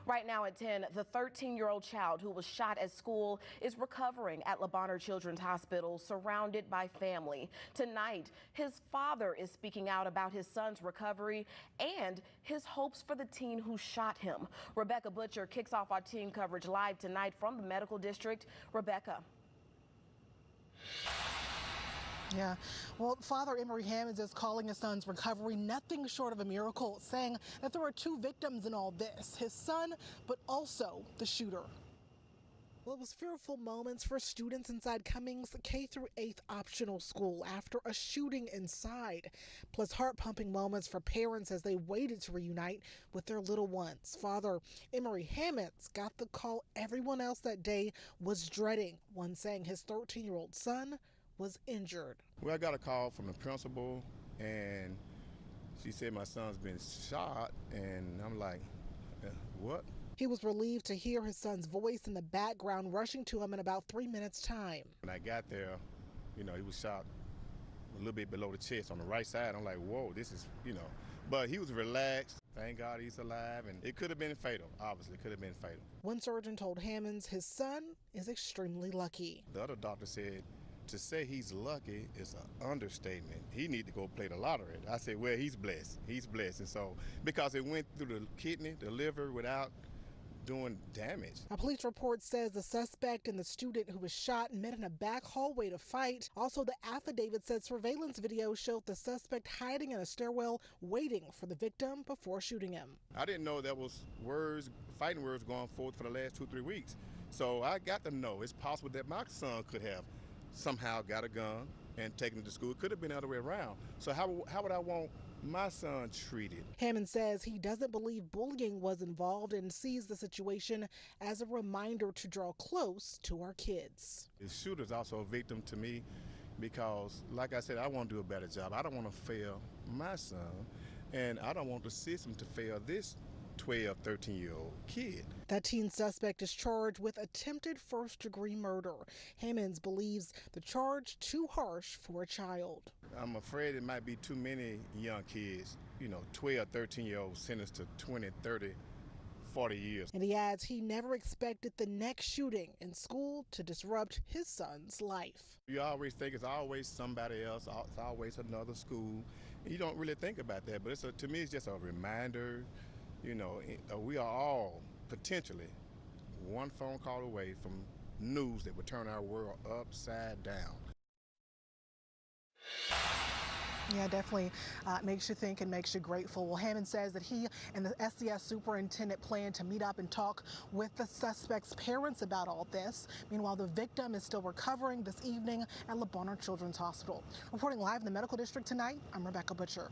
Right now at 10, the 13-year-old child who was shot at school is recovering at Le Bonheur Children's Hospital, surrounded by family. Tonight, his father is speaking out about his son's recovery and his hopes for the teen who shot him. Rebecca Butcher kicks off our team coverage live tonight from the medical district. Rebecca. Yeah, well, Father Emory Hammonds is calling his son's recovery nothing short of a miracle, saying that there are two victims in all this, his son, but also the shooter. Well, it was fearful moments for students inside Cummings K-8 Optional School after a shooting inside, plus heart-pumping moments for parents as they waited to reunite with their little ones. Father Emory Hammonds got the call everyone else that day was dreading, one saying his 13-year-old son was injured. Well, I got a call from the principal, and she said my son's been shot, and I'm like, what? He was relieved to hear his son's voice in the background, rushing to him in about 3 minutes' time. When I got there, he was shot a little bit below the chest on the right side. I'm like, whoa, this is, but he was relaxed. Thank God he's alive, and it could have been fatal. Obviously, it could have been fatal. One surgeon told Hammonds his son is extremely lucky. The other doctor said, to say he's lucky is an understatement. He need to go play the lottery. I said, well, he's blessed. He's blessed. And so, because it went through the kidney, the liver, without doing damage. A police report says the suspect and the student who was shot met in a back hallway to fight. Also, the affidavit said surveillance video showed the suspect hiding in a stairwell, waiting for the victim before shooting him. I didn't know there was fighting words going forth for the last 2-3 weeks. So I got to know it's possible that my son could have somehow got a gun and taken it to school. It could have been the other way around. So how would I want my son treated? Hammond says he doesn't believe bullying was involved and sees the situation as a reminder to draw close to our kids. The shooter's also a victim to me because, like I said, I want to do a better job. I don't want to fail my son, and I don't want the system to fail this 12, 13-year-old kid. That teen suspect is charged with attempted first-degree murder. Hammonds believes the charge too harsh for a child. I'm afraid it might be too many young kids, 12, 13-year-olds sentenced to 20, 30, 40 years. And he adds he never expected the next shooting in school to disrupt his son's life. You always think it's always somebody else, it's always another school. You don't really think about that, but to me, it's just a reminder. We are all potentially one phone call away from news that would turn our world upside down. Yeah, definitely makes you think and makes you grateful. Well, Hammond says that he and the SCS superintendent plan to meet up and talk with the suspect's parents about all this. Meanwhile, the victim is still recovering this evening at Le Bonheur Children's Hospital. Reporting live in the medical district tonight, I'm Rebecca Butcher.